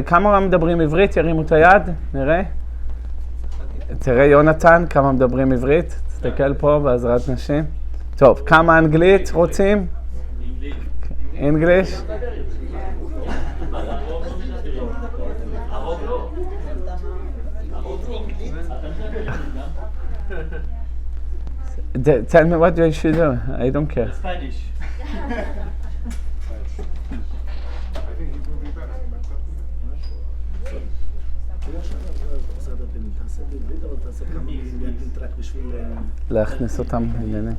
כמה מדברים עברית? ירימו את היד, נראה. תראה יונתן, כמה מדברים עברית? תסתכל פה בעזרת נשים. טוב, כמה אנגלית רוצים? אנגליש? Tell me what you should do. I don't care. Spanish. להכניס אותם לעניינים.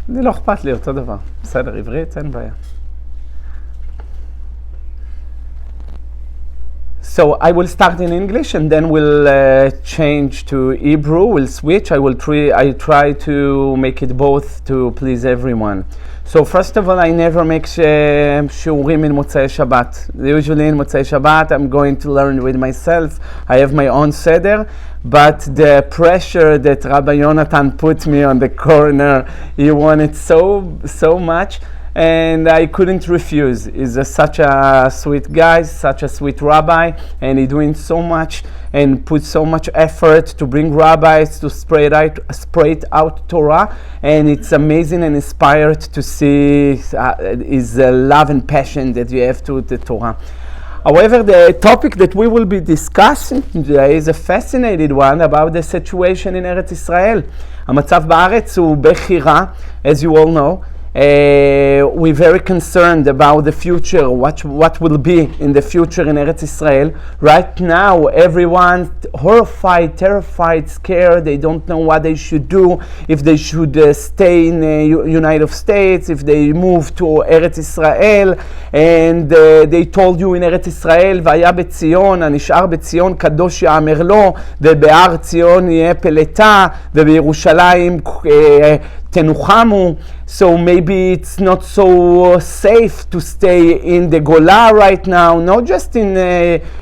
זה לא אכפת לי, אותו דבר. בסדר, עברית, אין בעיה. So I will start in English and then we'll change to Hebrew. We'll switch. I try to make it both to please everyone. So first of all, I never make shiurim in Motzei Shabbat. Usually in Motzei Shabbat, I'm going to learn with myself. I have my own seder, but the pressure that Rabbi Yonatan put me on the corner, he wanted so much. And I couldn't refuse. He's such a sweet guy, such a sweet rabbi, and he's doing so much and put so much effort to bring rabbis to spread out Torah, and it's amazing and inspired to see his love and passion that you have to the Torah. However, the topic that we will be discussing today is a fascinating one about the situation in Eretz Israel. המצב בארץ הוא בכי, as you all know. We're very concerned about the future, what will be in the future in Eretz Israel. Right now, everyone horrified, terrified, scared. They don't know what they should do, if they should stay in the United States, if they move to Eretz Israel. And they told you in Eretz Israel, והיה בציון, הנשאר בציון קדוש יאמר לו, ובהר ציון יהיה פלטה, ובירושלים תנוחמו. So maybe it's not so safe to stay in the Gola right now, not just in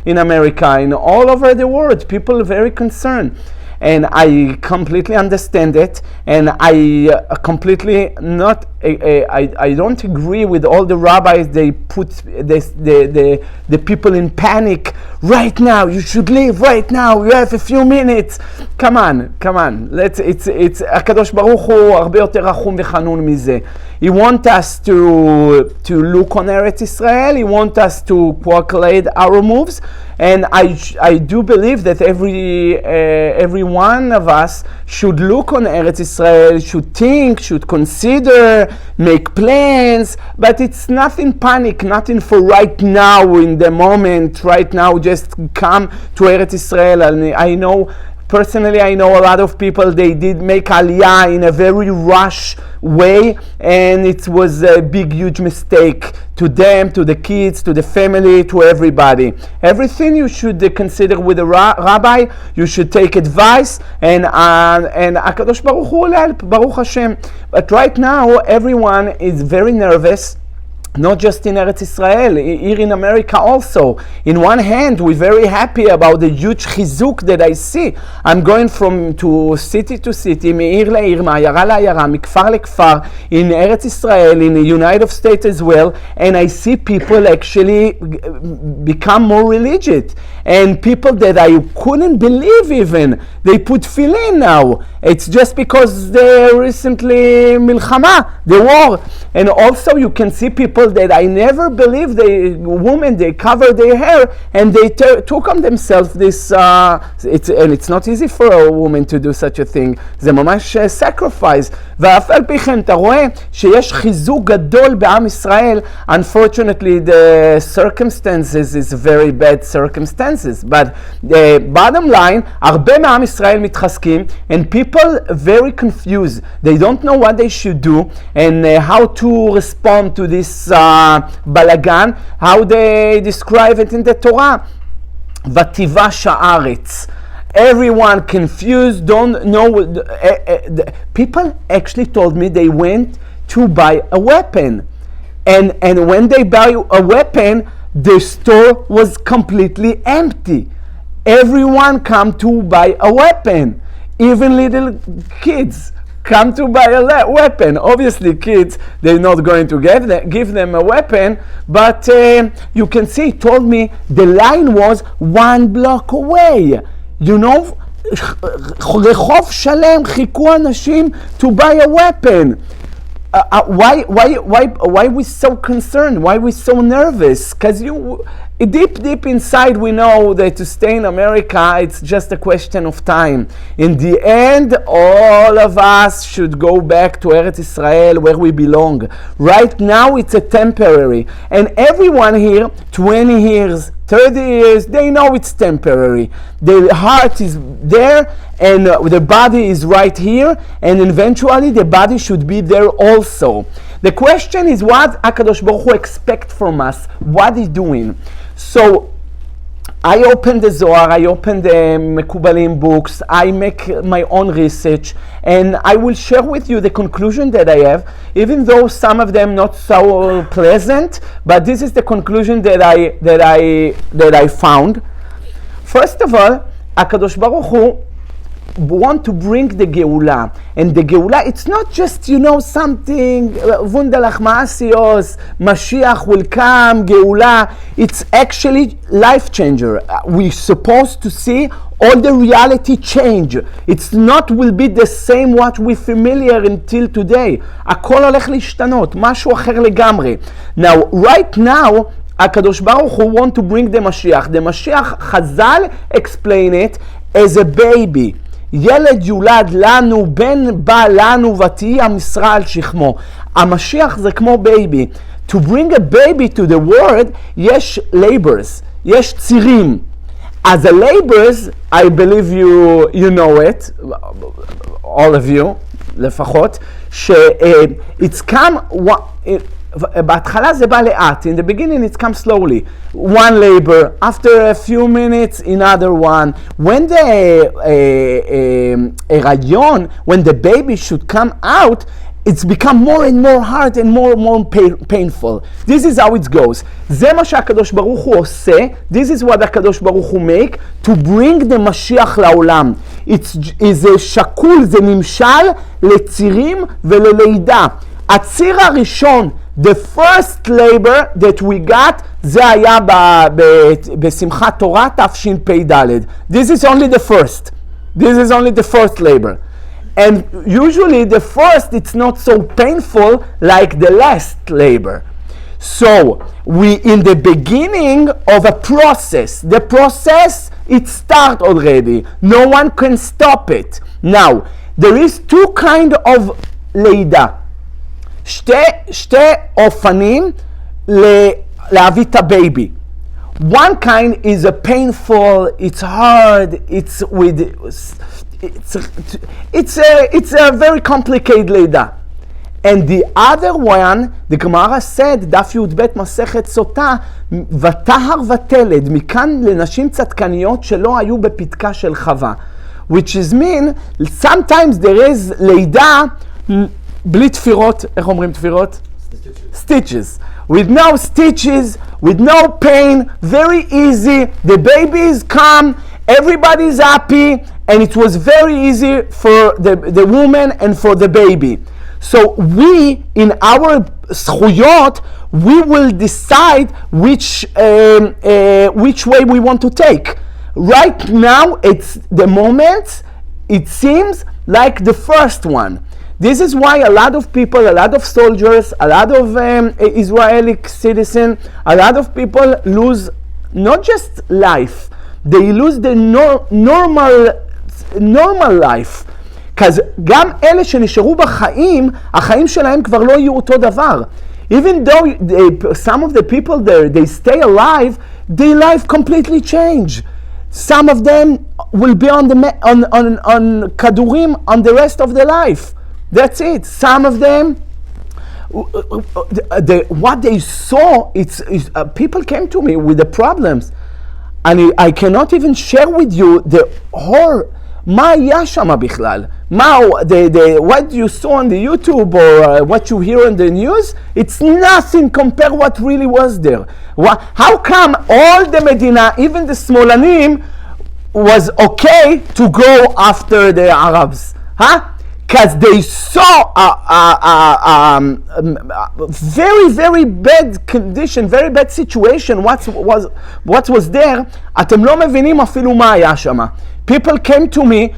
America, in all over the world. People are very concerned. And I completely understand it, and I completely not. I don't agree with all the rabbis. They put the people in panic right now. You should leave right now. You have a few minutes. Come on. It's HaKadosh Baruch Hu הרבה יותר רחום וחנון מזה. He wants us to look on Eretz Israel. He wants us to calculate our moves, and I do believe that every one of us should look on Eretz Israel, should think, should consider, make plans, but it's nothing panic, nothing for right now, in the moment, right now, just come to Eretz Israel. And personally, I know a lot of people, they did make Aliyah in a very rush way, and it was a big, huge mistake to them, to the kids, to the family, to everybody. Everything you should consider with a rabbi, you should take advice, and HaKadosh Baruch Hu will help, Baruch Hashem. But right now, everyone is very nervous. Not just in Eretz Israel, here in America also. In one hand, we're very happy about the huge chizuk that I see. I'm going from city to city, מעיר לעיר, מעיירה לעיירה, מכפר לכפר, in Eretz Israel, in the United States as well, and I see people actually become more religious. And people that I couldn't believe even, they put tefillin now. It's just because they recently milchama, the war. And also you can see people that I never believed, women, they cover their hair and they took on themselves this, and it's not easy for a woman to do such a thing. זה ממש sacrifice. ואף על פי כן אתה רואה שיש חיזוק גדול בעם ישראל. Unfortunately, the circumstances is very bad circumstances. But the bottom line, הרבה מעם ישראל מתחזקים, and people very confused. They don't know what they should do and how to respond to this balagan, how they describe it in the Torah. ותיבש הארץ. Everyone confused, don't know. People actually told me they went to buy a weapon. And when they buy a weapon, the store was completely empty. Everyone come to buy a weapon. Even little kids. come to buy a weapon. Obviously, kids, they're not going to give them a weapon, but you can see, he told me the line was 1 block away. You know, רחוב שלם חיכו אנשים to buy a weapon. Why we so concerned? Why we so nervous? Because deep inside we know that to stay in America, it's just a question of time. In the end, all of us should go back to Eretz Israel where we belong. Right now, it's a temporary. And everyone here, 20 years, 30 years, they know it's temporary. The heart is there and the body is right here, and eventually the body should be there also. The question is, what HaKadosh Baruch Hu expect from us? What is doing? So I open the Zohar, I open the Mekubalim books, I make my own research, and I will share with you the conclusion that I have, even though some of them not so pleasant, but this is the conclusion that I found. First of all, HaKadosh Baruch Hu want to bring the Geula, and the Geula, it's not just, something Wunderlach Maasios, Mashiach will come, Geula. It's actually life changer. We're supposed to see all the reality change. It's not will be the same what we familiar until today. הכל הולך להשתנות, משהו אחר לגמרי. Now, right now, HaKadosh Baruch Hu want to bring the Mashiach. The Mashiach, Chazal explain it as a baby. ילד יולד לנו, בן בא לנו, ותהי המשרה על שכמו. המשיח זה כמו baby. To bring a baby to the world, יש labors, יש צירים. As a labors, I believe you know it, all of you, לפחות, it's come, בהתחלה זה בא לאט, in the beginning it comes slowly. One labor, after a few minutes, another one. When the הריון, when the baby should come out, it's become more and more hard and more painful. This is how it goes. זה מה שהקדוש ברוך הוא עושה, this is what הקדוש ברוך הוא make, to bring the משיח לעולם. זה שקול, זה נמשל לצירים וללידה. הציר הראשון, the first labor that we got, זה היה בשמחת תורה תשפ"ד. This is only the first. This is only the first labor. And usually the first, it's not so painful like the last labor. So we in the beginning of a process. The process, it starts already. No one can stop it. Now, there is two kind of לידה. שתי אופנים להביא את הבייבי. One kind is a painful, it's hard, it's a very complicated לידה. And the other one, the Gemara said, דף י"ב מסכת סוטה, וטהר ותלד, מכאן לנשים צדקניות שלא היו בפתקה של חווה. Which is mean, sometimes there is לידה, בלי תפירות, איך אומרים תפירות? Stitches. With no stitches, with no pain, very easy. The babies come, everybody's happy, and it was very easy for the woman and for the baby. So we, in our זכויות, we will decide which way we want to take. Right now, it's the moment, it seems like the first one. This is why a lot of people, a lot of soldiers, a lot of Israeli citizens, a lot of people lose not just life, they lose the normal life. Because גם אלה שנשארו בחיים, החיים שלהם כבר לא יהיו אותו דבר. Even though some of the people there, they stay alive, their life completely change. Some of them will be on kadurim on the rest of their life. That's it. Some of them, what they saw, people came to me with the problems, and I cannot even share with you the whole. מה היה שם בכלל? What you saw on the YouTube or what you hear on the news, it's nothing compared what really was there. How come all the Medina, even the Smolanim, was okay to go after the Arabs? Huh? because they saw a very, very bad condition, very bad situation, what was there, אתם לא מבינים אפילו מה היה שם. People came to me,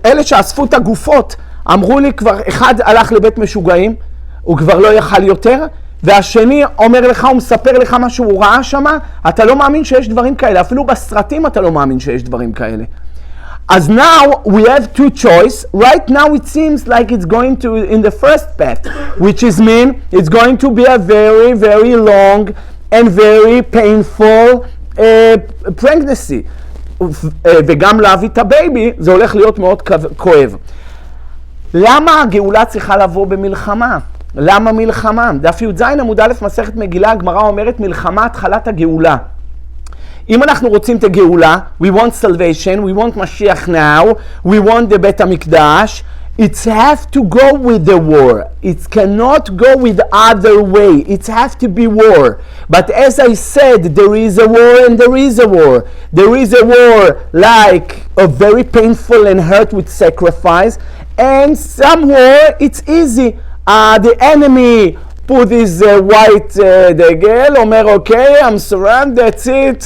אלה שאספו את הגופות, אמרו לי כבר, אחד הלך לבית משוגעים, הוא כבר לא יכל יותר, והשני אומר לך, הוא מספר לך מה שהוא ראה שם, אתה לא מאמין שיש דברים כאלה, אפילו בסרטים אתה לא מאמין שיש דברים כאלה. As now we have two choices. Right now it seems like it's going to in the first path, which is mean it's going to be a very, very long and very painful pregnancy. וגם להביא את הבייבי, זה הולך להיות מאוד כואב. למה הגאולה צריכה לבוא במלחמה? למה מלחמה? דף י"ז עמוד א' מסכת מגילה, הגמרא אומרת מלחמה התחלת הגאולה. אם אנחנו רוצים את הגאולה, we want salvation, we want MASHIACH now, we want the בית המקדש, it have to go with the war. It cannot go with other way. It have to be war. But as I said, there is a war and there is a war. There is a war like a very painful and hurt with sacrifice, and some war it's easy. The enemy put his white degel, אומר, okay, I'm surrounded, that's it,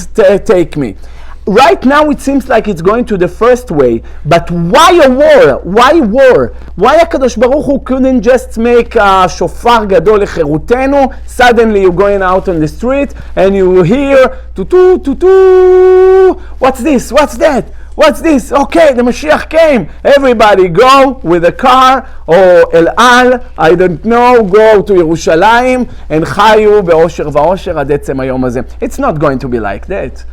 take me. Right now it seems like it's going to the first way, but why a war? Why war? Why הקדוש ברוך הוא couldn't just make a שופר גדול לחירותנו, suddenly you're going out on the street and you hear, tutu, what's this, what's that? What's this? Okay, the Mashiach came. Everybody go with a car or El Al, I don't know, go to Yerushalayim and חיו באושר ואושר עד עצם היום הזה. It's not going to be like that.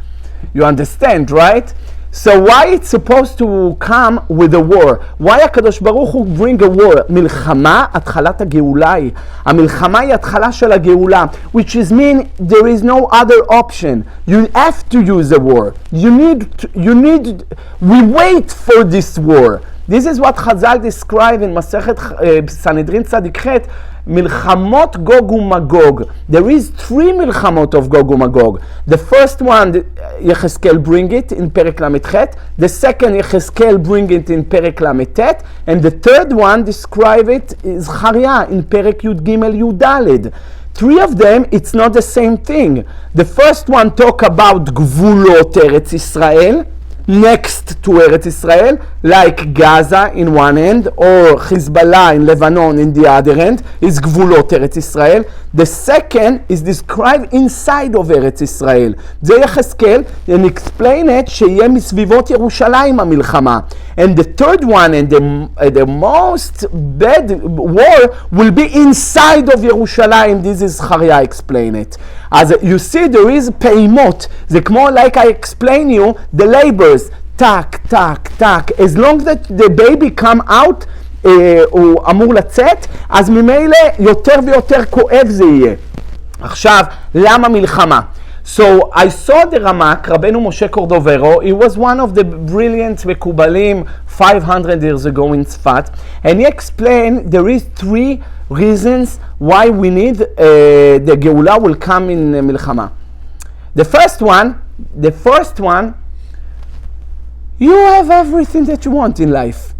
You understand, right? So why it's supposed to come with a war? Why הקדוש ברוך הוא bring a war? מלחמה, התחלת הגאולה היא. המלחמה היא התחלה של הגאולה. Which is mean there is no other option. You have to use a war. We wait for this war. This is what Chazal describe in מסכת סנהדרין צדיק ח' מלחמות גוג ומגוג. There is 3 מלחמות of גוג ומגוג. The first one, יחזקאל bring it in פרק ל"ח. The second, יחזקאל bring it in פרק ל"ט. And the third one, describe it, זכריה in פרק י"ג י"ד. 3 of them, it's not the same thing. The first one talk about גבולות ארץ ישראל. Next to Eretz Israel, like Gaza in one end, or Hezbollah in Lebanon in the other end, is Gvulot Eretz Israel. The second is described inside of Eretz Israel. זה יחזקאל, and explain it, שיהיה מסביבות ירושלים המלחמה. And the third one, and the most bad war, will be inside of Yerushalayim. This is Zechariah explain it. As you see, there is פעימות. זה כמו, like I explain you, the labors. טק, טק, טק. As long that the baby come out, הוא אמור לצאת, אז ממילא יותר ויותר כואב זה יהיה. עכשיו, למה מלחמה? So I saw the Ramak, Rabbeinu Moshe Cordovero. He was one of the brilliant Mekubalim 500 years ago in Tzfat, and he explained there is 3 reasons why we need the Geula will come in Milchama. The first one, you have everything that you want in life.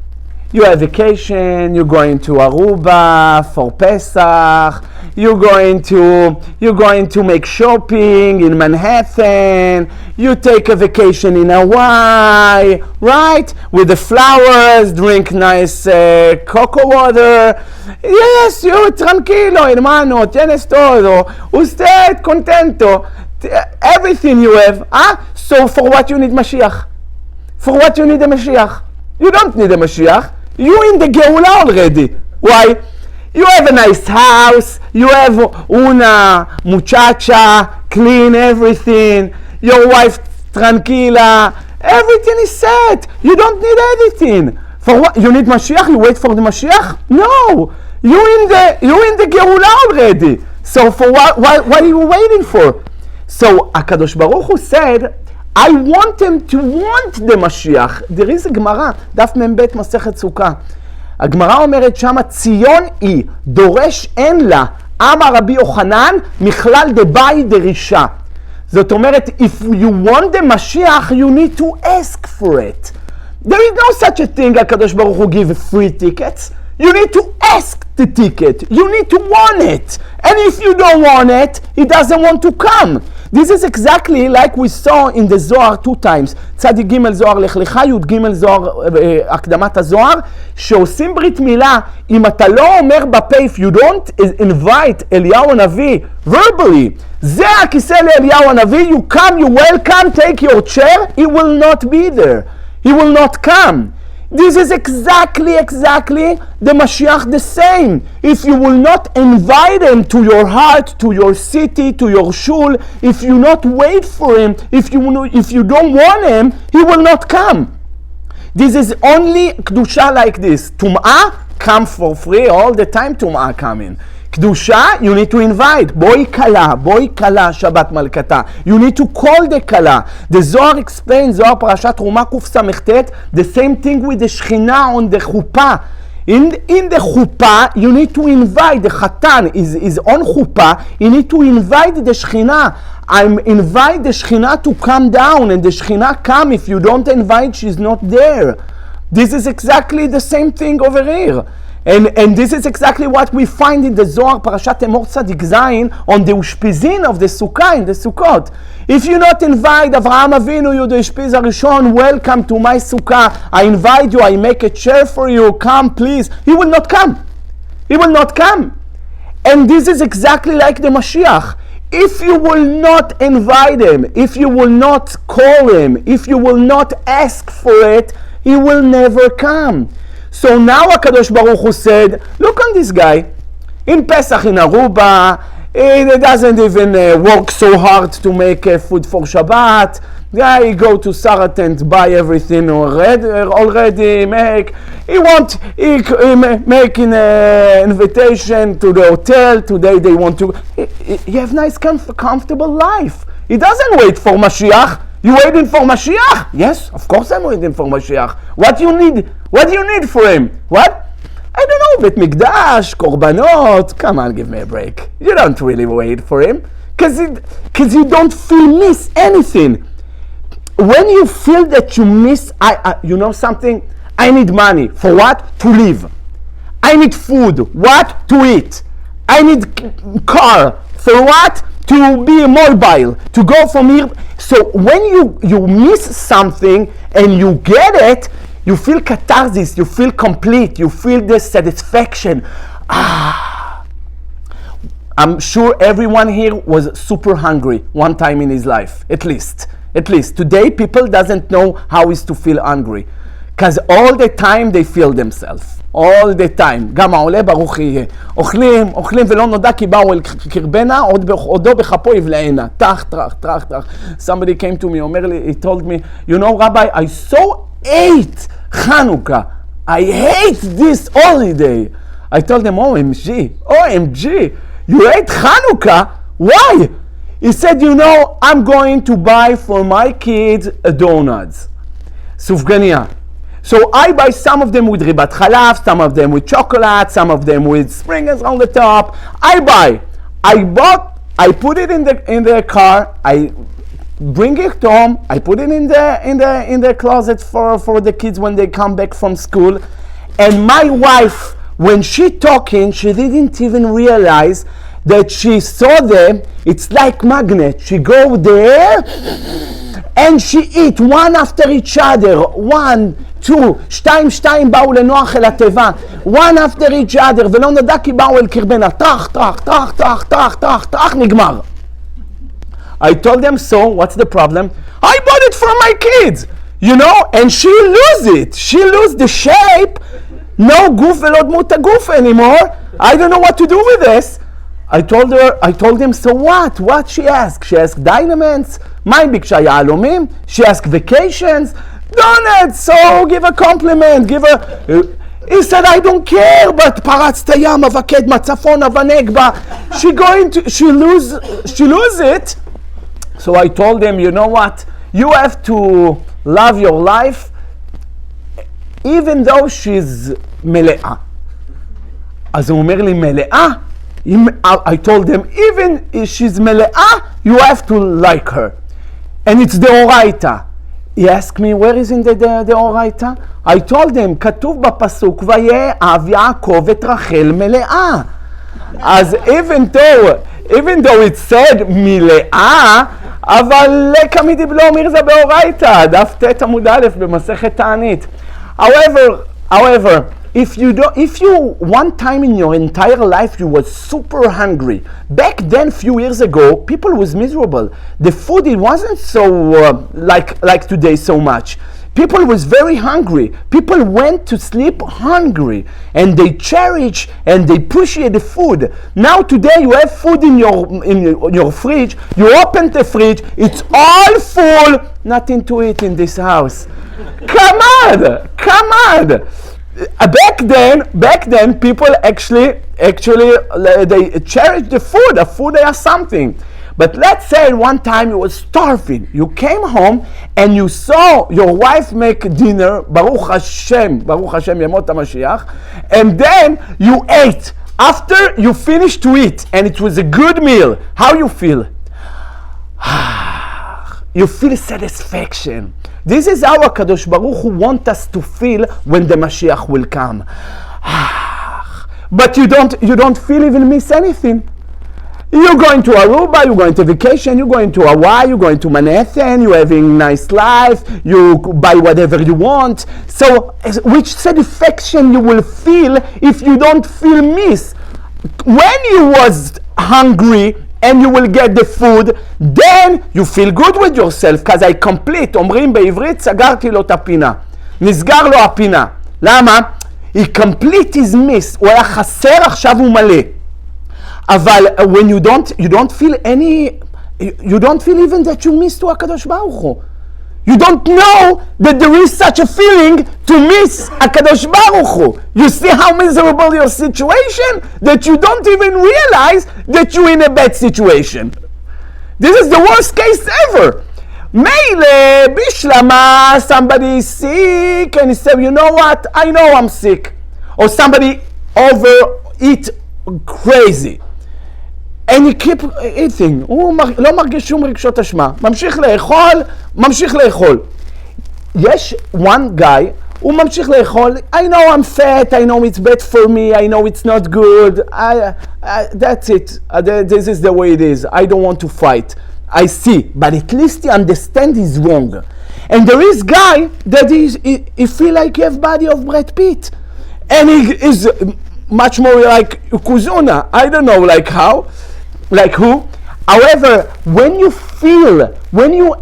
You have vacation, you're going to Aruba for Pesach, you're going to make shopping in Manhattan, you take a vacation in Hawaii, right? With the flowers, drink nice cocoa water. Yes, you're tranquilo, hermano, tienes todo, usted contento, everything you have. So for what you need Mashiach? For what you need a Mashiach? You don't need a Mashiach. You're in the Geula already. Why? You have a nice house. You have una muchacha, clean everything. Your wife tranquila. Everything is set. You don't need anything. For what? You need Mashiach? You wait for the Mashiach? No. You're in the Geula already. So for what are you waiting for? So HaKadosh Baruch Hu said, I want them to want the Mashiach. There is a Gemara, דף מ"ב מסכת סוכה. הגמרא אומרת שמה ציון היא, דורש אין לה, אמר רבי יוחנן, מכלל דבאי דרישה. זאת אומרת, if you want the Mashiach, you need to ask for it. There is no such a thing, HaKadosh Baruch Hu give free tickets. You need to ask the ticket. You need to want it. And if you don't want it, he doesn't want to come. This is exactly like we saw in the Zohar 2 times. צדיק ג' זוהר לך לך, י' זוהר הקדמת הזוהר, שעושים ברית מילה, אם אתה לא אומר בפה, if you don't invite אליהו הנביא verbally, זה הכיסא לאליהו הנביא, you come, you welcome, take your chair, he will not be there. He will not come. This is exactly the Mashiach the same. If you will not invite him to your heart, to your city, to your shul, if you not wait for him, if you don't want him, he will not come. This is only Kedusha like this. Tum'ah come for free all the time. Tum'ah coming. Kedusha, you need to invite. Boi kala, Shabbat Malkata. You need to call the kala. The Zohar explains, Zohar Parashat Truma Kuf Samechtet, the same thing with the Shechina on the chuppah. In the chuppah, you need to invite. The Chatan is on chuppah. You need to invite the Shechina. Invite the Shechina to come down, and the Shechina come. If you don't invite, she's not there. This is exactly the same thing over here. And this is exactly what we find in the Zohar, Parashat Emor Tzadik Zayin, on the Ushpizin of the Sukkah, in the Sukkot. If you not invite Avraham Avinu, you the Ushpiz HaRishon, welcome to my Sukkah, I invite you, I make a chair for you, come please. He will not come. He will not come. And this is exactly like the Mashiach. If you will not invite him, if you will not call him, if you will not ask for it, he will never come. So now HaKadosh Baruch Hu said, look on this guy. In Pesach in Aruba, he doesn't even work so hard to make food for Shabbat. He go to Sarat and buy everything already make. He make an invitation to the hotel. Today they want to. He have nice, comfortable life. He doesn't wait for Mashiach. You waiting for Mashiach? Yes, of course I'm waiting for Mashiach. What do you need? What do you need for him? What? I don't know, Bet Mikdash, Korbanot. Come on, give me a break. You don't really wait for him. Because you don't miss anything. When you feel that you miss, you know something? I need money. For what? To live. I need food. What? To eat. I need car. For what? To be mobile, to go from here. So when you miss something and you get it, you feel catharsis, you feel complete, you feel the satisfaction. I'm sure everyone here was super hungry one time in his life, at least. Today people doesn't know how is to feel hungry, because all the time they feel themselves. all the time. גם העולה ברוך יהיה. אוכלים ולא נודע כי באו אל קרבנה, עודו בכפו יבלענה. טח. Somebody came to me, אומר לי, he told me, you know, Rabbi, I so hate Hanukkah. I hate this holiday. I told him, OMG, you hate Hanukkah? Why? He said, you know, I'm going to buy for my kids a donuts. Sufgania. So I buy some of them with ribat chalav, some of them with chocolate, some of them with sprinkles on the top. I put it in the car, I bring it home, I put it in the closet for the kids when they come back from school. And my wife, when she talking, she didn't even realize that she saw them. It's like magnet. She go there and she eat one after each other. 1, 2, 2 באו לנוח אל התיבה. One after each other. ולא נדע כי באו אל קרבנה. טח, נגמר. I told them, so what's the problem? I bought it for my kids. You know, and she lose it. She lose the shape. No גוף ולא דמות הגוף anymore. I don't know what to do with this. I told him, so what? What she asked? She asked Dynaments. מה היא ביקשה? יהלומים? She asked vacations? Donuts! So give a compliment. He said, I don't care, but פרצת ים, אבקד, צפון, אבנגבה. She lose it. So I told him, you know what? You have to love your life even though she's מלאה. אז הוא אומר לי, מלאה? I told them, even if she's מלאה, you have to like her. And it's the אורייתא. He asked me, where is in the אורייתא? I told him, כתוב בפסוק, ויאהב יעקב את רחל מלאה. אז even though it said מלאה, אבל לקה מדיבלו אומר זה באורייתא, דף ט' עמוד א' במסכת תענית. However, if you one time in your entire life you were super hungry, back then few years ago people was miserable. The food, it wasn't so like today so much. People was very hungry. People went to sleep hungry, and they cherish and they appreciate the food. Now today you have food in your fridge. You open the fridge, it's all full. Nothing to eat in this house. Come on. Back then people actually they cherished the food. The food has something. But let's say one time you were starving. You came home and you saw your wife make dinner, Baruch Hashem Yemot HaMashiach, and then you ate. After you finished to eat and it was a good meal, how you feel? You feel satisfaction. This is how Kadosh Baruch Hu wants us to feel when the Mashiach will come. But you don't feel even miss anything. You're going to Aruba, you're going to vacation, you're going to Hawaii, you're going to Manhattan, you're having a nice life, you buy whatever you want. So, which satisfaction you will feel if you don't feel miss? When you was hungry and you will get the food, then you feel good with yourself, because I complete. אומרים בעברית, סגרתי לו את הפינה. נסגר לו הפינה. למה? He complete his miss. הוא היה חסר, עכשיו הוא מלא. אבל when you don't feel even that you miss to HaKadosh Baruch Hu. You don't know that there is such a feeling to miss HaKadosh Baruch Hu. You see how miserable your situation that you don't even realize that you're in a bad situation. This is the worst case ever. Meir, bishlama, somebody is sick and he said, you know what, I know I'm sick. Or somebody overeat crazy. And he keep eating. הוא לא מרגיש שום רגשות אשמה. ממשיך לאכול. יש one guy, הוא ממשיך לאכול. I know I'm fat, I know it's bad for me, I know it's not good. That's it. This is the way it is. I don't want to fight. I see. But at least he understands he's wrong. And there is guy that he feel like he have body of Brad Pitt. And he is much more like Kuzuna. I don't know like how. Like who? However, when you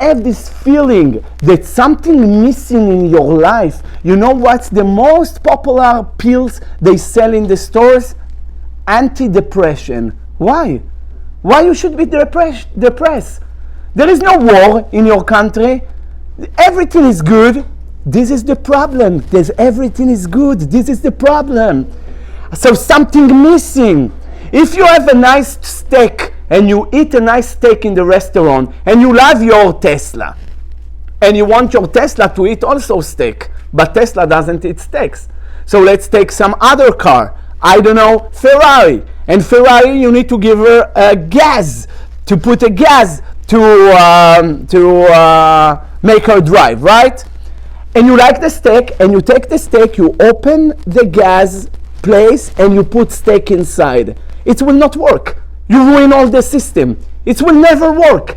have this feeling that something missing in your life, you know what's the most popular pills they sell in the stores? Anti-depression. Why? Why you should be depressed? There is no war in your country. Everything is good. This is the problem. Everything is good. This is the problem. So something missing. If you have a nice steak and you eat a nice steak in the restaurant and you love your Tesla and you want your Tesla to eat also steak, but Tesla doesn't eat steaks. So let's take some other car. I don't know, Ferrari. And Ferrari, you need to give her a gas, to put a gas to make her drive, right? And you like the steak and you take the steak, you open the gas place and you put steak inside. It will not work. You ruin all the system. It will never work.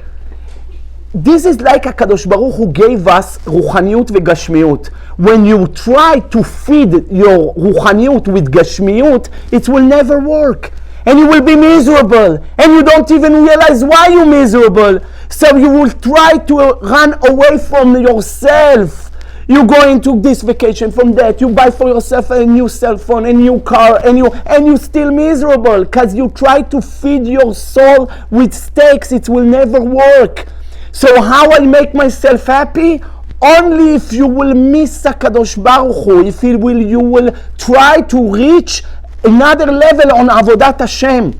This is like HaKadosh Baruch Hu gave us ruchaniut v'gashmiut. When you try to feed your ruchaniut with gashmiut, it will never work. And you will be miserable. And you don't even realize why you're miserable. So you will try to run away from yourself. You go into this vacation from that, you buy for yourself a new cell phone, a new car, and you're still miserable because you try to feed your soul with steaks. It will never work. So how I make myself happy? Only if you will miss HaKadosh Baruch Hu, if you will try to reach another level on Avodat Hashem.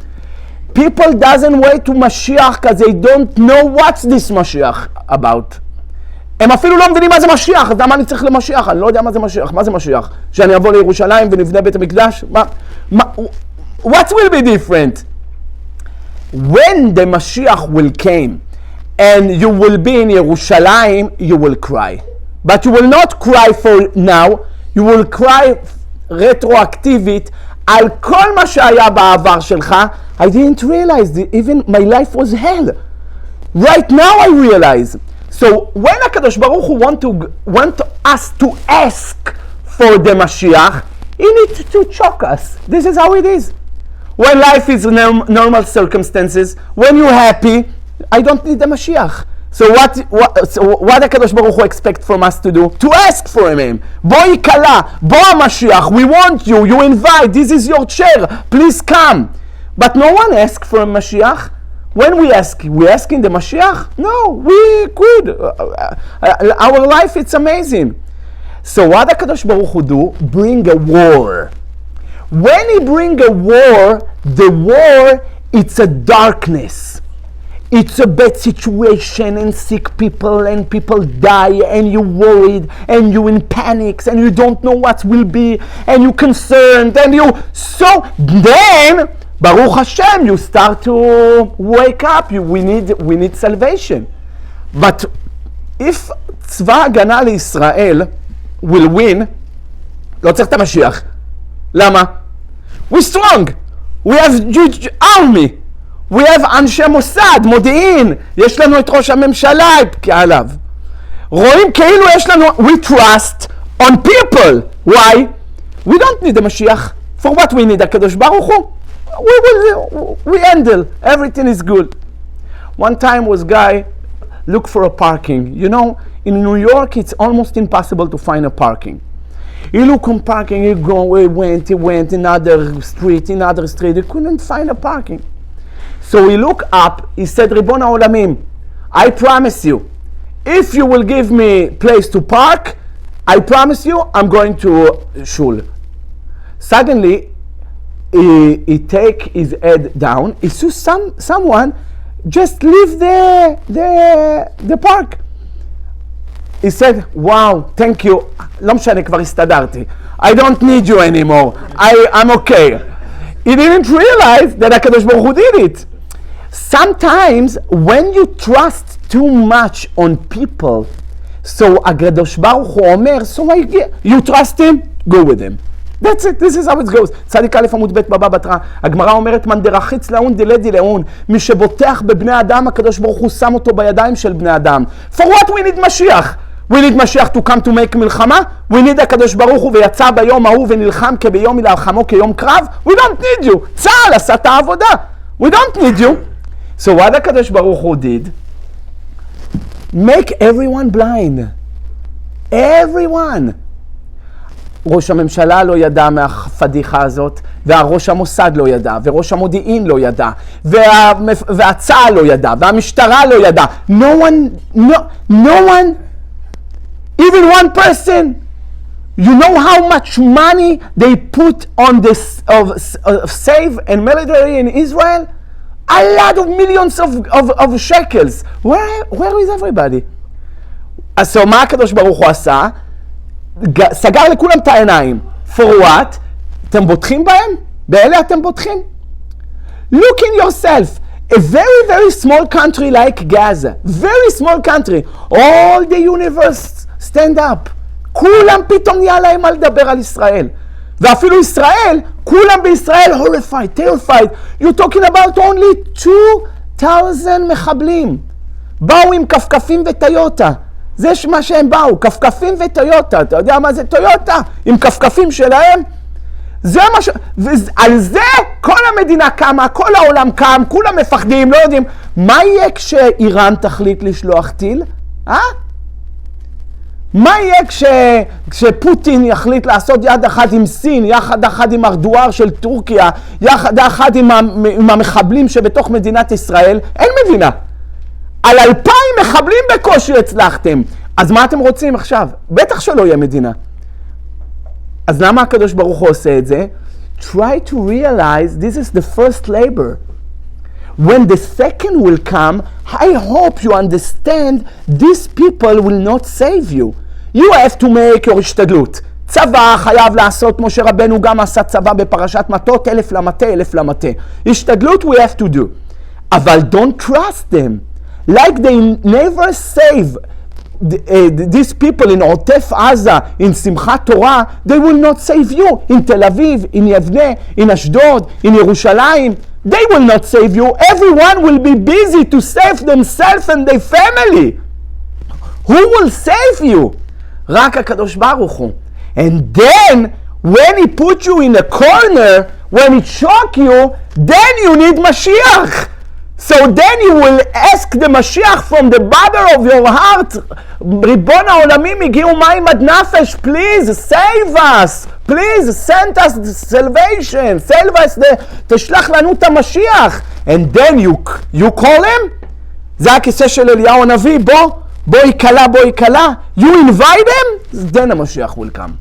People doesn't wait to Mashiach because they don't know what's this Mashiach about. הם אפילו לא מבינים מה זה משיח, אז למה אני צריך למשיח? אני לא יודע מה זה משיח. מה זה משיח? שאני אבוא לירושלים ונבנה בית המקדש? What will be different? When the Mashiach will came and you will be in Yerushalayim, you will cry. But you will not cry for now, you will cry retroactivית על כל מה שהיה בעבר שלך. I didn't realize that even my life was hell. Right now I realize. So when HaKadosh Baruch Hu want us to ask for the Mashiach, he needs to choke us. This is how it is. When life is normal circumstances, when you're happy, I don't need the Mashiach. So what HaKadosh Baruch Hu expect from us to do? To ask for him. Boi kala, bo Mashiach, we want you, you invite, this is your chair, please come. But no one asks for a Mashiach. When we asking the Mashiach? No, we could. Our life, it's amazing. So what HaKadosh Baruch Hu do? Bring a war. When he bring a war, the war, it's a darkness. It's a bad situation and sick people and people die and you're worried and you're in panics and you don't know what will be and you're concerned and so then Baruch Hashem you start to wake up. We need salvation. But if צבא הגנה לישראל will win, לא צריך את המשיח. למה? We're strong. We have huge army. We have אנשי מוסד, מודיעין, יש לנו את ראש הממשלה עליו. רואים כאילו יש לנו, we trust on people. Why? We don't need the Mashiach. For what we need הקדוש ברוך הוא? We handle, everything is good. One time was guy look for a parking. You know, in New York it's almost impossible to find a parking. He looked on parking, he went another street, he couldn't find a parking. So he looked up, he said, Ribon HaOlamim, I promise you, if you will give me place to park, I promise you, I'm going to shul. Suddenly, he take his head down, he saw someone just leave the park. He said, wow, thank you, לא משנה, כבר הסתדרתי. I don't need you anymore, I'm okay. He didn't realize that HaKadosh Baruch Hu did it. Sometimes when you trust too much on people, so HaKadosh Baruch Hu אומר, so you trust him, go with him. That's it, this is how it goes. צדיק א' עמוד ב' בבא בתרא, הגמרא אומרת, מן דרחיץ לאון דלדי לאון, מי שבוטח בבני אדם, הקדוש ברוך הוא שם אותו בידיים של בני אדם. For what we need Mashiach? We need Mashiach to come to make מלחמה? We need הקדוש ברוך הוא ויצא ביום ההוא ונלחם כביום מלחמו כיום קרב? We don't need you. צה"ל עשה את העבודה. We don't need you. So what הקדוש ברוך הוא did? Make everyone blind. Everyone. ראש הממשלה לא ידע מהפדיחה הזאת, והראש המוסד לא ידע, וראש המודיעין לא ידע, והצה"ל לא ידע, והמשטרה לא ידע. No one, even one person. You know how much money they put on this of save and military in Israel? A lot of millions of shekels. Where is everybody? אז מה הקדוש ברוך הוא עשה? סגר לכולם את העיניים. For what? אתם בוטחים בהם? באלה אתם בוטחים? Look in yourself. A very very small country like Gaza. Very small country. All the universe stand up. כולם פתאום נהיה להם מה לדבר על ישראל. ואפילו ישראל, כולם בישראל horrified, terrified. You're talking about only 2,000 מחבלים. באו עם כפכפים וטיוטה. זה מה שהם באו, כפכפים וטויוטה. אתה יודע מה זה טויוטה? עם כפכפים שלהם? זה מה ועל זה כל המדינה קמה, כל העולם קם, כולם מפחדים, לא יודעים. מה יהיה כשאיראן תחליט לשלוח טיל? מה יהיה כשפוטין יחליט לעשות יד אחת עם סין, יד אחת עם ארדואר של טורקיה, יד אחת עם המחבלים שבתוך מדינת ישראל? אין מדינה. על 2,000 מחבלים בקושי הצלחתם. אז מה אתם רוצים עכשיו? בטח שלא יהיה מדינה. אז למה הקדוש ברוך הוא עושה את זה? Try to realize this is the first labor. When the second will come, I hope you understand these people will not save you. You have to make your השתדלות. צבא חייב לעשות, משה רבנו גם עשה צבא בפרשת מטות, 1,000 למטה, 1,000 למטה. השתדלות we have to do. אבל don't trust them. like they never save these people in Otef Aza, in Simchat Torah, they will not save you. In Tel Aviv, in Yavne, in Ashdod, in Yerushalayim, they will not save you. Everyone will be busy to save themselves and their family. Who will save you? Rak HaKadosh Baruch Hu. And then, when he put you in a corner, when he shock you, then you need Mashiach. So then you will ask the Mashiach from the bottom of your heart, Ribbon HaOlamim, הגיעו מים עד נפש, please save us, please send us the salvation, save us, תשלח לנו את המשיח. And then you call him, זה הכיסא של אליהו הנביא, בוא יקלה, you invite him, then המשיח will come.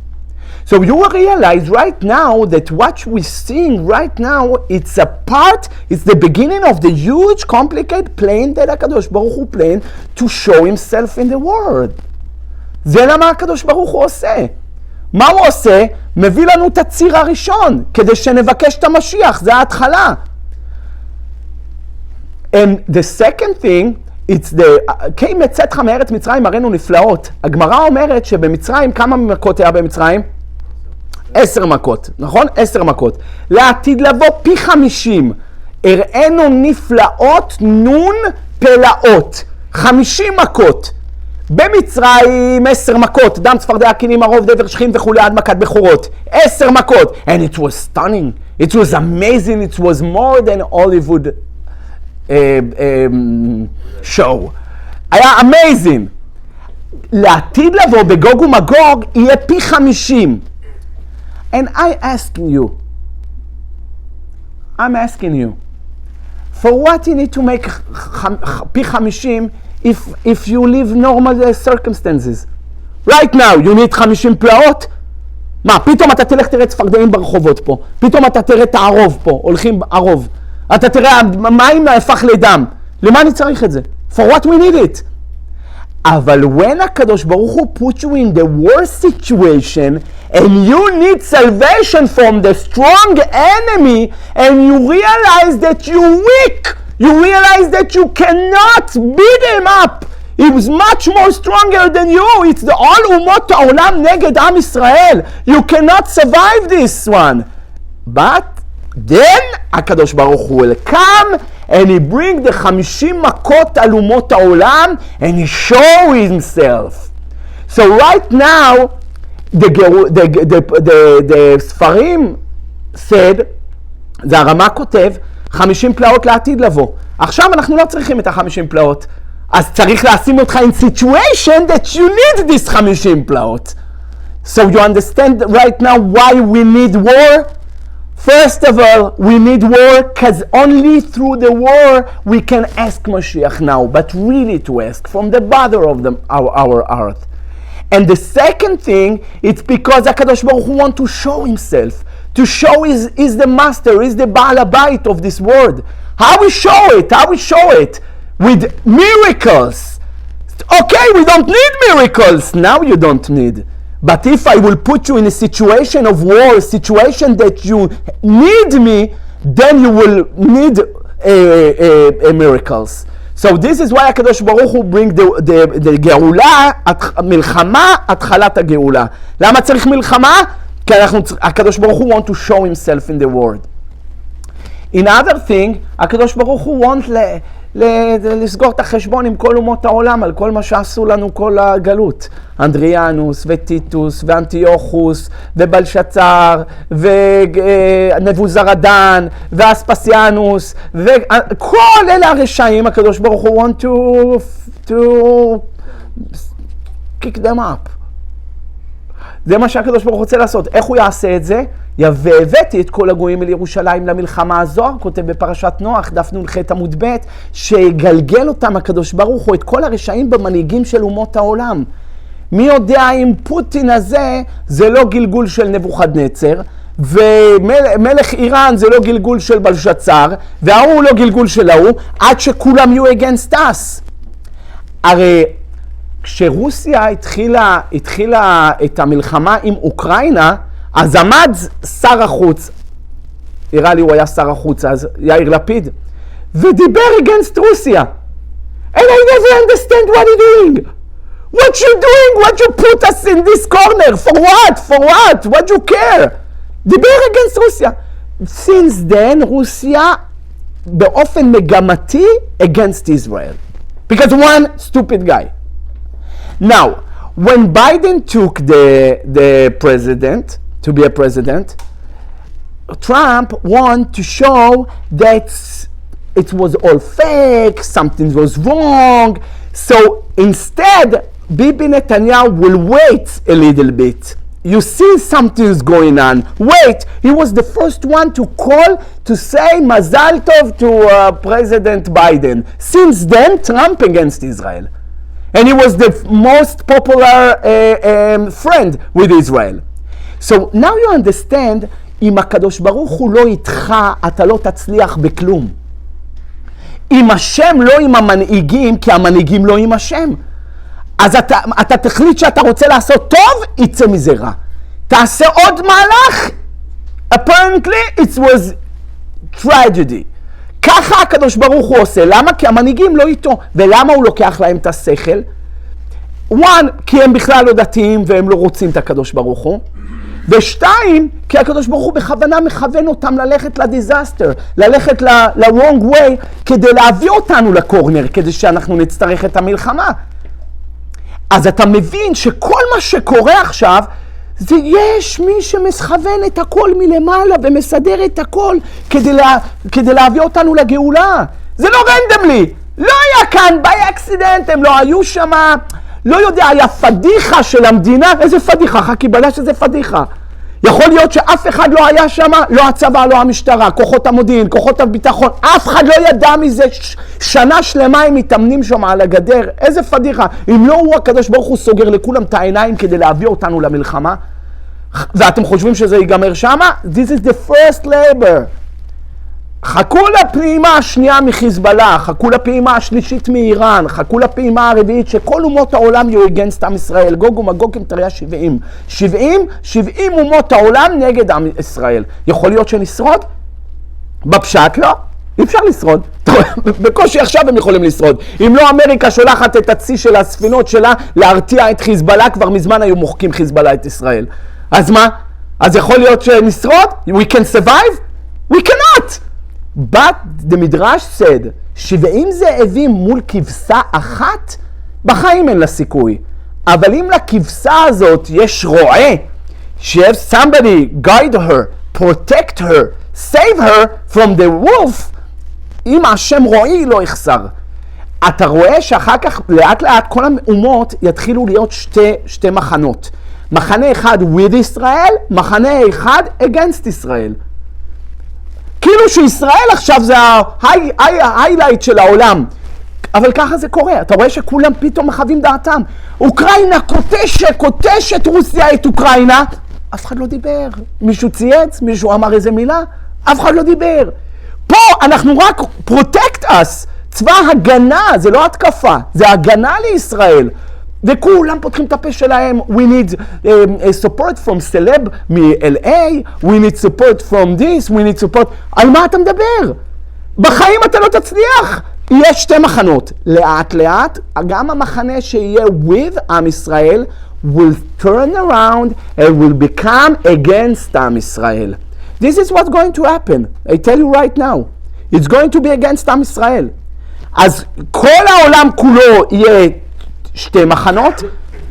So you will realize right now that what we're seeing right now, it's the beginning of the huge, complicated plan that HaKadosh Baruch Hu planned to show himself in the world. זה למה הקדוש ברוך הוא עושה. מה הוא עושה? מביא לנו את הציר הראשון, כדי שנבקש את המשיח, זה ההתחלה. And the second thing, it's the, כי מצאתך מארץ מצרים הראינו נפלאות. הגמרא אומרת שבמצרים, כמה מכות היה במצרים? 10 מכות, נכון? 10 מכות. לעתיד לבוא פי 50. הראינו נפלאות נון פלאות. 50 מכות. במצרים 10 מכות. דם צפרדע, קינים, ערוב, דבר שכין וכולי עד מכת בכורות. 10 מכות. And it was stunning. It was amazing. It was more than Hollywood show. היה amazing. לעתיד לבוא בגוג ומגוג יהיה פי 50. And I'm asking you, for what you need to make פי 50 if you live normal circumstances? Right now, you need 50 פלאות? מה, פתאום אתה תלך תראה צפרדעים ברחובות פה, פתאום אתה תראה את הערוב פה, הולכים ערוב, אתה תראה מים הפך לדם, למה אני צריך את זה? For what we need it? אבל when הקדוש ברוך הוא put you in the worst situation and you need salvation from the strong enemy and you realize that you're weak, you realize that you cannot beat him up, he was much more stronger than you, it's the all umot ha'olam neged am Israel, you cannot survive this one. But then הקדוש ברוך הוא will come and he bring the 50 מכות על אומות העולם and he show himself. So right now the ספרים said, זה הרמה כותב 50 פלאות לעתיד לבוא. עכשיו אנחנו לא צריכים את ה-50 פלאות, אז צריך לשים אותך in situation that you need this 50 פלאות. So you understand right now why we need war? First of all, we need war because only through the war we can ask Mashiach now, but really to ask from the bottom of our heart. And the second thing, it's because HaKadosh Baruch Hu wants to show himself, to show is the master, is the Baal HaBayit of this world. How we show it? How we show it? With miracles. Okay, we don't need miracles. Now you don't need. But if I will put you in a situation of war, a situation that you need me, then you will need miracles. So this is why HaKadosh Baruch Hu bring the גאולה, מלחמה, התחלת הגאולה. למה צריך מלחמה? כי HaKadosh Baruch Hu want to show himself in the world. Another thing, HaKadosh Baruch Hu want לסגור את החשבון עם כל אומות העולם על כל מה שעשו לנו כל הגלות. אנדריאנוס וטיטוס ואנטיוכוס ובלשצר ונבוזרדן ואספסיאנוס וכל אלה הרשעים, הקדוש ברוך הוא want to kick them up. זה מה שהקדוש ברוך הוא רוצה לעשות. איך הוא יעשה את זה? והבאתי את כל הגויים אל ירושלים למלחמה. הזוהר כותב בפרשת נוח, דף נ"ח עמוד ב', שיגלגל אותם הקדוש ברוך הוא את כל הרשעים במנהיגים של אומות העולם. מי יודע אם פוטין הזה זה לא גלגול של נבוכדנצר, ומלך איראן זה לא גלגול של בלשצר, וההוא לא גלגול של ההוא, עד שכולם יהיו against us. הרי כשרוסיה התחילה את המלחמה עם אוקראינה, אז עמד שר החוץ, נראה לי הוא היה שר החוץ אז, יאיר לפיד, ודיבר against רוסיה. And I never understand what you're doing. What you doing? What you put us in this corner? For what? For what? What you care? דיבר against רוסיה. Since then, רוסיה באופן מגמתי against Israel. Because one stupid guy. Now, when Biden took the president, to be a president, Trump wanted to show that it was all fake, something was wrong. So instead, Bibi Netanyahu will wait a little bit. You see something's going on. Wait, he was the first one to call to say Mazal Tov to President Biden. Since then, Trump against Israel. And he was the most popular friend with Israel. So now you understand, אם הקדוש ברוך הוא לא איתך, אתה לא תצליח בכלום. עם השם לא עם המנהיגים, כי המנהיגים לא עם השם. אז אתה תחליט שאתה רוצה לעשות טוב, יצא מזה רע. תעשה עוד מהלך, apparently it was tragedy. ככה הקדוש ברוך הוא עושה. למה? כי המנהיגים לא איתו. ולמה הוא לוקח להם את השכל? one, כי הם בכלל לא דתיים והם לא רוצים את הקדוש ברוך הוא. ושתיים, כי הקדוש ברוך הוא בכוונה מכוון אותם ללכת לדיזסטר, ללכת ל-wrong way, כדי להביא אותנו לקורנר, כדי שאנחנו נצטרך את המלחמה. אז אתה מבין שכל מה שקורה עכשיו, זה יש מי שמכוון את הכל מלמעלה ומסדר את הכל כדי להביא אותנו לגאולה. זה לא רנדמלי, לא היה כאן באקסידנט, הם לא היו שם, לא יודע, היה פדיחה של המדינה. איזה פדיחה? חכיבלה שזה פדיחה. יכול להיות שאף אחד לא היה שם, לא הצבא, לא המשטרה, כוחות המודיעין, כוחות הביטחון, אף אחד לא ידע מזה. שנה שלמה הם מתאמנים שם על הגדר. איזה פדיחה. אם לא הוא, הקדוש ברוך הוא סוגר לכולם את העיניים כדי להביא אותנו למלחמה, ואתם חושבים שזה ייגמר שם? This is the first labor. חכו לפעימה השנייה מחיזבאללה, חכו לפעימה השלישית מאיראן, חכו לפעימה הרביעית שכל אומות העולם יהיו against עם ישראל. גוג ומגוג עם תריה 70. 70 אומות העולם נגד עם ישראל. יכול להיות שנשרוד? בפשט לא. אי אפשר לשרוד. בקושי עכשיו הם יכולים לשרוד. אם לא אמריקה שולחת את הצי של הספינות שלה להרתיע את חיזבאללה, כבר מזמן היו מוחקים חיזבאללה את ישראל. אז מה? אז יכול להיות שנשרוד? We can survive? We cannot! But the Midrash said, 70 זאבים מול כבשה אחת, בחיים אין לה סיכוי. אבל אם לכבשה הזאת יש רועה, have somebody guide her, protect her, save her from the wolf, אם השם רועי לא יחסר. אתה רואה שאחר כך לאט לאט כל האומות יתחילו להיות שתי מחנות. מחנה אחד with ישראל, מחנה אחד against ישראל. כאילו שישראל עכשיו זה ההיילייט של העולם. אבל ככה זה קורה. אתה רואה שכולם פתאום מחווים דעתם. אוקראינה כותשת רוסיה את אוקראינה. אף אחד לא דיבר. מישהו צייץ? מישהו אמר איזה מילה? אף אחד לא דיבר. פה אנחנו רק protect us. צבא הגנה, זה לא התקפה. זה הגנה לישראל. וכולם פותחים את הפה שלהם. We need support from celeb מ-LA, we need support from this, we need support. על מה אתה מדבר? בחיים אתה לא תצליח. יש שתי מחנות. לאט לאט, גם המחנה שיהיה with עם ישראל will turn around and will become against עם ישראל. This is what's going to happen. I tell you right now. It's going to be against עם ישראל. אז כל העולם כולו יהיה שתי מחנות,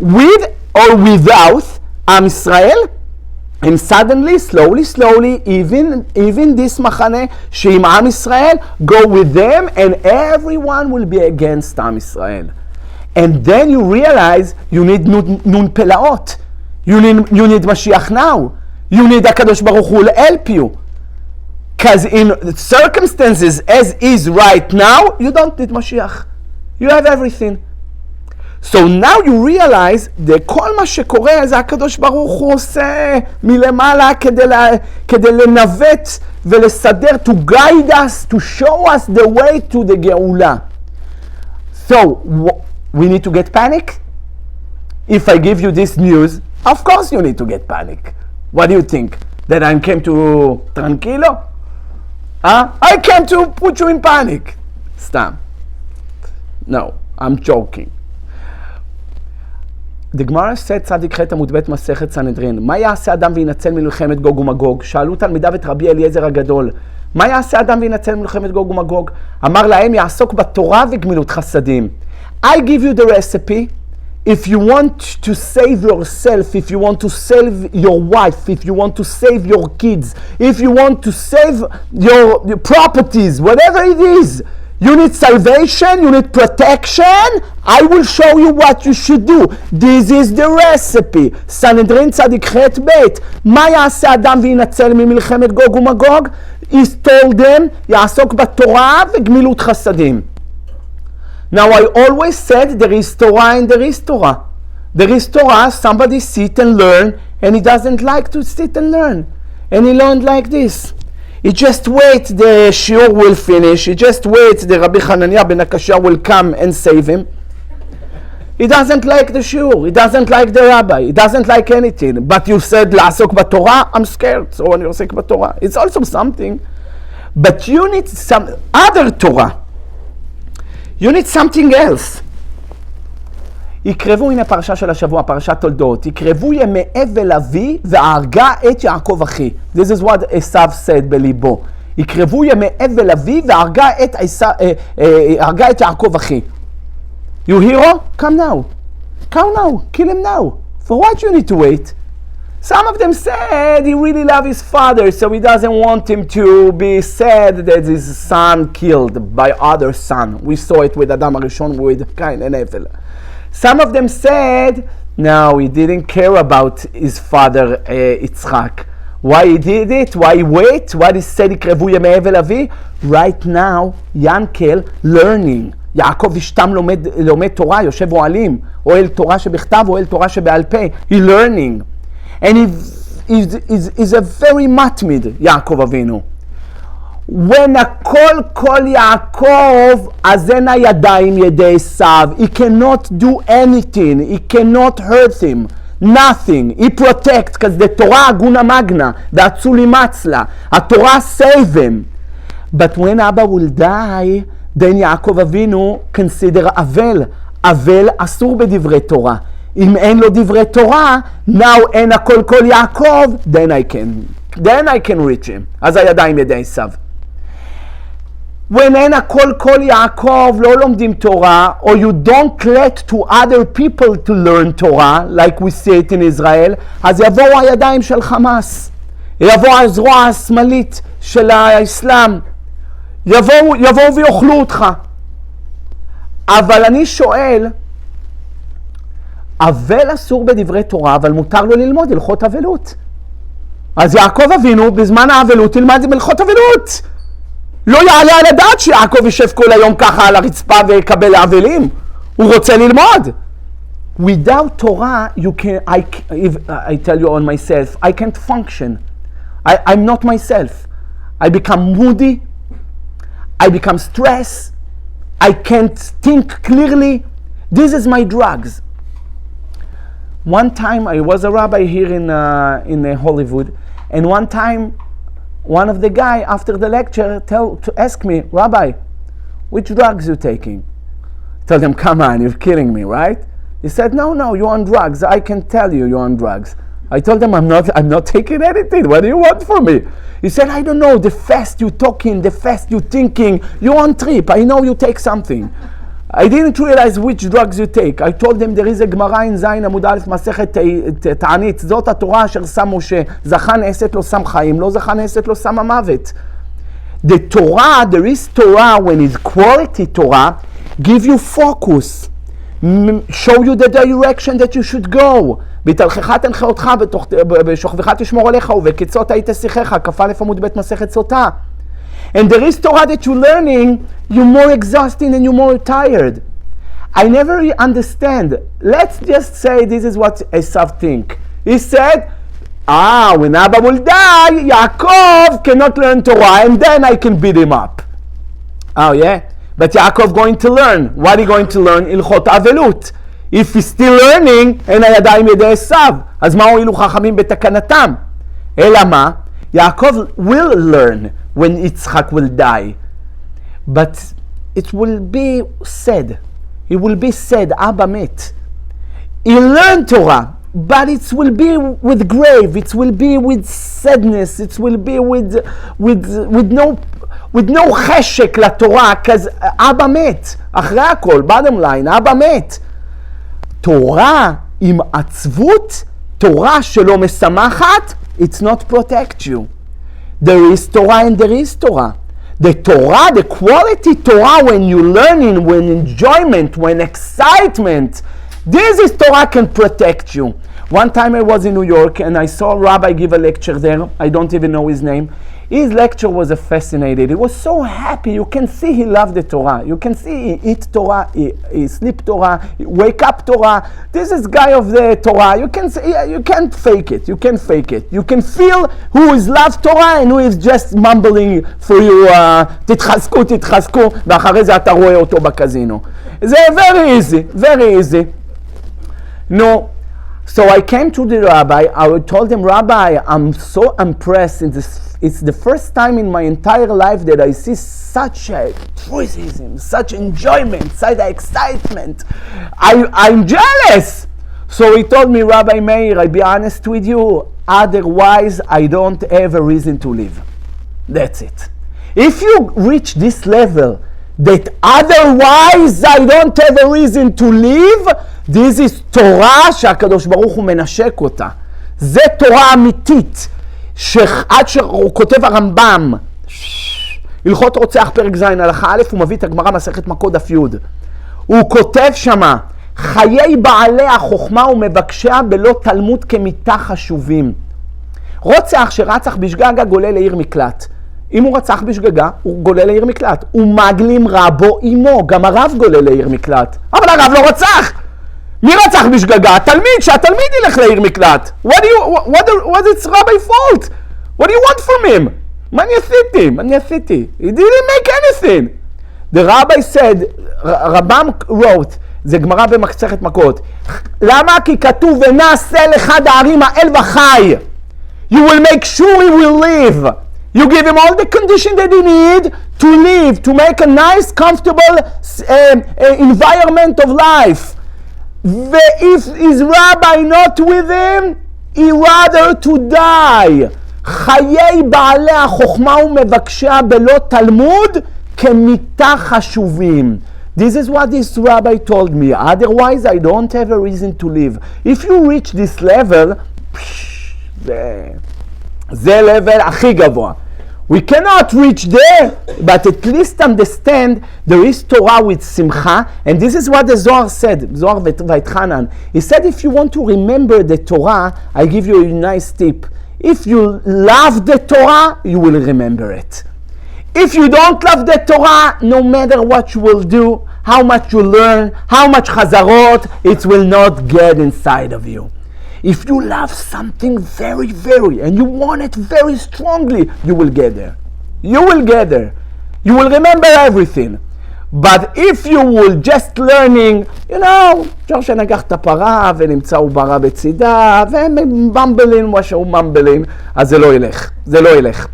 with or without עם ישראל, and suddenly, slowly, even this מחנה שעם עם ישראל, go with them, and everyone will be against עם ישראל. And then you realize you need nun pelaot. You need Mashiach now. You need הקדוש ברוך הוא to help you. Because in circumstances as is right now, you don't need Mashiach. You have everything. So now you realize כל מה שקורה זה הקדוש ברוך הוא עושה מלמעלה כדי לנווט ולסדר, to guide us, to show us the way to the גאולה. So we need to get panic? If I give you this news, of course you need to get panic. What do you think? That I came to tranquilo? I came to put you in panic. סתם. No. I'm joking. The Gemara said, צדיק ח' עמוד ב' מסכת סנהדרין, מה יעשה אדם וינצל מלחמת גוג ומגוג? שאלו תלמידיו את רבי אליעזר הגדול, מה יעשה אדם וינצל מלחמת גוג ומגוג? אמר להם, יעסוק בתורה וגמילות חסדים. I give you the recipe. If you want to save yourself, if you want to save your wife, if you want to save your kids, if you want to save your properties, whatever it is, you need salvation, you need protection, I will show you what you should do. This is the recipe. סנהדרין צדיק ח' ב' מה יעשה אדם וינצל ממלחמת גוג ומגוג? He told them, יעסוק בתורה וגמילות חסדים. Now I always said there is Torah and there is Torah. There is Torah, somebody sit and learn, and he doesn't like to sit and learn. And he learned like this. He just wait the shiur will finish. He just wait the Rabbi Hananiah ben Akashia will come and save him. He doesn't like the shiur. He doesn't like the rabbi. He doesn't like anything. But you said לעסוק בתורה, I'm scared. So when you עוסק בתורה, it's also something. But you need some other Torah. You need something else. יקרבו, הנה פרשה של השבוע, פרשת תולדות. יקרבו ימי אבל אבי והרגה את יעקב אחי. This is what עשיו said בליבו. יקרבו ימי אבל אבי והרגה את יעקב אחי. You hero? Come now. Come now. Kill him now. For what you need to wait? Some of them said he really loved his father, so he doesn't want him to be sad that his son killed by other son. We saw it with Adam HaRishon, with Cain and Abel. Some of them said, no, he didn't care about his father Yitzchak. Why he did it? Why he wait? Why he said יקרבו ימי אבל אבי? Right now, Yankel learning. יעקב אשתם לומד תורה, יושב אוהלים, אוהל תורה שבכתב, אוהל תורה שבעל פה. He learning. And he's a very matmid, Yaakov Avinu. When הכל כל יעקב, אז אין הידיים ידי עשיו. He cannot do anything. He cannot hurt him. Nothing. He protects, because the Torah aguna magna, the atzuli matzla. A Torah save him. But when Abba will die, then Yaakov Avinu consider אבל. אבל אסור בדברי תורה. אם אין לו דברי תורה, now אין הכל כל יעקב, then I can reach him. אז הידיים ידי עשיו. When אין הכל כל יעקב, לא לומדים תורה, or you don't let to other people to learn Torah, like we see it in Israel, אז יבואו הידיים של חמאס, יבואו הזרוע השמאלית של האסלאם, יבואו ויאכלו אותך. אבל אני שואל, אבל אסור בדברי תורה, אבל מותר לו ללמוד הלכות אבלות. אז יעקב אבינו בזמן האבלות ילמד הלכות אבלות. לא יעלה על הדעת שיעקב ישב כל היום ככה על הרצפה ויקבל אבלים. הוא רוצה ללמוד. Without Torah, you can, I tell you on myself, I can't function. I'm not myself. I become moody. I become stressed. I can't think clearly. This is my drugs. One time I was a rabbi here in Hollywood, and one time one of the guy after the lecture asked me, Rabbi, which drugs you taking? I told him, come on, you're kidding me, right? He said, no, you're on drugs. I can tell you're on drugs. I told him, I'm not taking anything. What do you want from me? He said, I don't know, the fast you talking, the fast you thinking, you're on trip. I know you take something. I didn't realize which drugs you take. I told them there is a Gemara in Zayin Amud Aleph Masechet Ta'anit. זאת התורה אשר שם משה. זכה נעשית לו שם חיים, לא זכה נעשית לו שם המוות. The Torah, there is Torah when it's quality Torah, give you focus, show you the direction that you should go. בתלכך תנחה אותך, בשוכבך תשמור עליך, ובקצות היית שיחך, כ"א עמוד ב' מסכת סוטה. And there is Torah that you're learning, you're more exhausting and you're more tired. I never understand. Let's just say this is what Esav think. He said, when Abba will die, Yaakov cannot learn Torah, and then I can beat him up. Oh yeah? But Yaakov going to learn. What are you going to learn? Ilchot Avelut. If he's still learning, אין הידיים ידי עשיו. אז מה הועילו חכמים בתקנתם? אלא מה? Yaakov will learn when Yitzchak will die. But it will be sad. he will be sad, Abba met. He learned Torah, but it will be with grave, it will be with sadness, it will be with no חשק לתורה, because אבא מת, אחרי הכל, bottom line, אבא מת. תורה עם עצבות, תורה שלא משמחת, it's not protect you. There is Torah and there is Torah. The Torah, the quality Torah, when you learning, when enjoyment, when excitement, this is Torah can protect you. One time I was in New York and I saw a rabbi give a lecture there. I don't even know his name. His lecture was fascinating. He was so happy. You can see he loved the Torah. You can see he eat Torah, he sleep Torah, he wake up Torah. This is guy of the Torah. You can see, you can't fake it. You can fake it. You can feel who is love Torah and who is just mumbling for you. תתחזקו, תתחזקו, ואחרי זה אתה רואה אותו בקזינו. זה very easy, very easy. No. So I came to the rabbi. I told him, Rabbi, I'm so impressed. It's the first time in my entire life that I see such enthusiasm, such enjoyment, such excitement. I'm jealous. So he told me, Rabbi Meir, I'll be honest with you, otherwise I don't have a reason to live. That's it. If you reach this level, that otherwise I don't have a reason to live, this is תורה שהקדוש ברוך הוא מנשק אותה. זה תורה אמיתית. שעד שהוא כותב הרמב"ם, הלכות רוצח פרק ז' הלכה א', הוא מביא את הגמרא מסכת מכות דף י'. הוא כותב שמה, חיי בעלי החוכמה ומבקשיה בלא תלמוד כמיתה חשובים. רוצח שרצח בשגגה גולה לעיר מקלט. אם הוא רצח בשגגה, הוא גולה לעיר מקלט. הוא מגלים רבו אימו, גם הרב גולה לעיר מקלט. אבל הרב לא רצח! מי רצח בשגגה? התלמיד, שהתלמיד ילך לעיר מקלט. What is Rabbi fault? What do you want from him? מה אני עשיתי? He didn't make anything. The rabbi said, רבם wrote, זה גמרא במסכת מכות. למה? כי כתוב ונעשה לאחד הערים האל וחי. You will make sure he will live. You give him all the condition that he need to live, to make a nice, comfortable environment of life. If his rabbi not with him, he rather to die. חיי בעלי החוכמה ומבקשיה בלא תלמוד כמיתה חשובים. This is what this rabbi told me. Otherwise, I don't have a reason to live. If you reach this level, זה level הכי גבוה. We cannot reach there, but at least understand there is Torah with Simcha, and this is what the Zohar said, Zohar Vaitchanan. He said, if you want to remember the Torah, I give you a nice tip. If you love the Torah, you will remember it. If you don't love the Torah, no matter what you will do, how much you learn, how much chazarot, it will not get inside of you. If you love something very, very, and you want it very strongly, you will get there. You will get there. You will remember everything. But if you will just learning, אפשר שנגח את הפרה ונמצא עוברה בצידה, והם ממבלים מה שהוא ממבלים, אז זה לא ילך. זה לא ילך.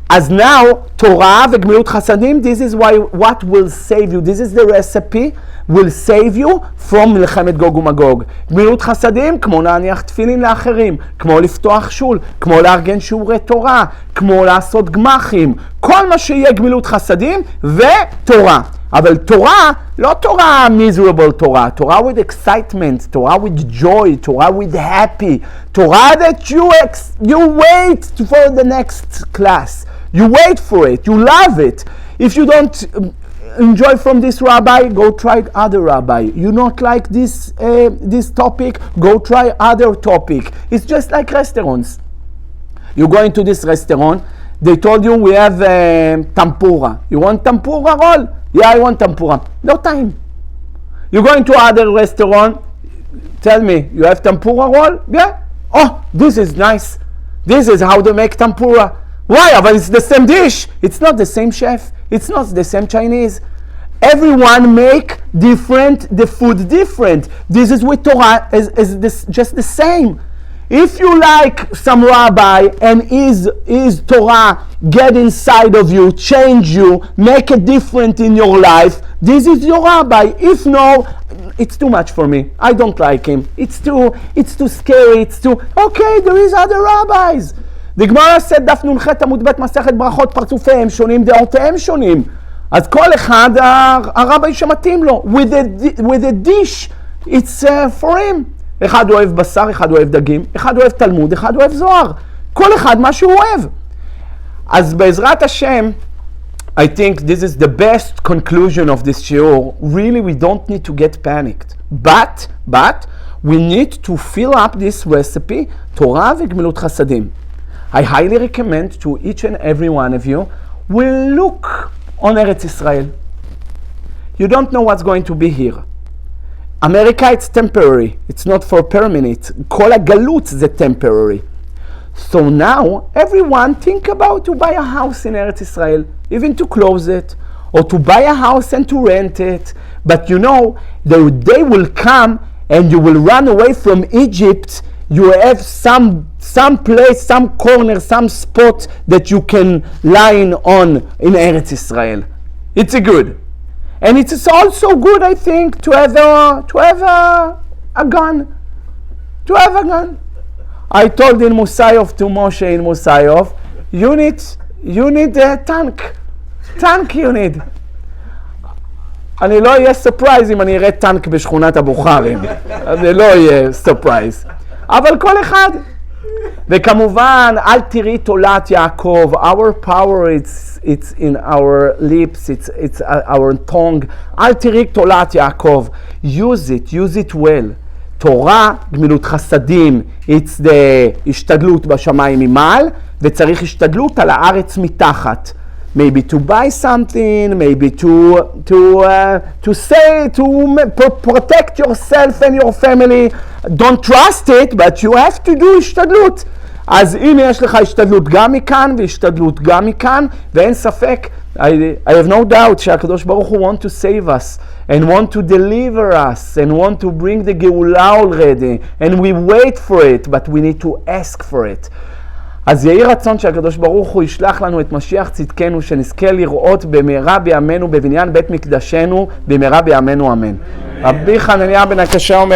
As now, Torah וגמילות חסדים, this is what will save you. This is the recipe will save you from מלחמת גוג ומגוג. גמילות חסדים, כמו להניח תפילין לאחרים, כמו לפתוח שול, כמו לארגן שיעורי תורה, כמו לעשות גמחים. כל מה שיהיה גמילות חסדים ותורה. אבל תורה, לא תורה miserable תורה, תורה with excitement, תורה with joy, תורה with happy, תורה that you wait for the next class. You wait for it, you love it. If you don't enjoy from this rabbi, go try other rabbi. You not like this topic, go try other topic. It's just like restaurants. You go into this restaurant, they told you we have tempura. You want tempura roll? Yeah, I want tempura. No time. You go into other restaurant, tell me, you have tempura roll? Yeah. Oh, this is nice. This is how they make tempura. Why? But it's the same dish. It's not the same chef. It's not the same Chinese. Everyone make different, the food different. This is with Torah, is this just the same. If you like some rabbi and his Torah get inside of you, change you, make a difference in your life, this is your rabbi. If no, it's too much for me. I don't like him. It's too scary. Okay, there is other rabbis. The Gemara said, דף נ"ח עמוד ב' מסכת ברכות, פרצופיהם שונים, דעותיהם שונים. אז כל אחד הרבי שמתאים לו. With a dish, it's for him. אחד אוהב בשר, אחד אוהב דגים, אחד אוהב תלמוד, אחד אוהב זוהר. כל אחד מה שהוא אוהב. אז בעזרת השם, I think this is the best conclusion of this shiur. Really, we don't need to get panicked. But we need to fill up this recipe, Torah וגמילות חסדים. I highly recommend to each and every one of you, will look on Eretz Israel. You don't know what's going to be here. America, it's temporary. It's not for permanent. כל הגלות זה temporary. So now, everyone think about to buy a house in Eretz Israel, even to close it, or to buy a house and to rent it. But you know, the day will come and you will run away from Egypt. You have some place, some corner, some spot that you can line on in Eretz Israel. It's a good. And it is also good, I think, to have a gun. To have a gun. I told in Musayov to Moshe in Musayov, you need a tank. Tank you need. אני לא אהיה surprise אם אני אראה טנק בשכונת הבוכרים. זה לא יהיה surprise. אבל כל אחד. וכמובן, אל תראי תולעת יעקב. Our power, it's in our lips, it's our tongue. אל תראי תולעת יעקב. Use it well. תורה, גמילות חסדים, it's the השתדלות בשמיים ממעל, וצריך השתדלות על הארץ מתחת. Maybe to buy something, maybe to say, to protect yourself and your family. Don't trust it, but you have to do השתדלות. אז הנה יש לך השתדלות גם מכאן והשתדלות גם מכאן, ואין ספק, I have no doubt שהקדוש ברוך הוא want to save us and want to deliver us and want to bring the גאולה already, and we wait for it, but we need to ask for it. אז יהי רצון שהקדוש ברוך הוא ישלח לנו את משיח צדקנו, שנזכה לראות במהרה בימינו בבניין בית מקדשנו, במהרה בימינו אמן. רבי חנניה בן הקשה אומר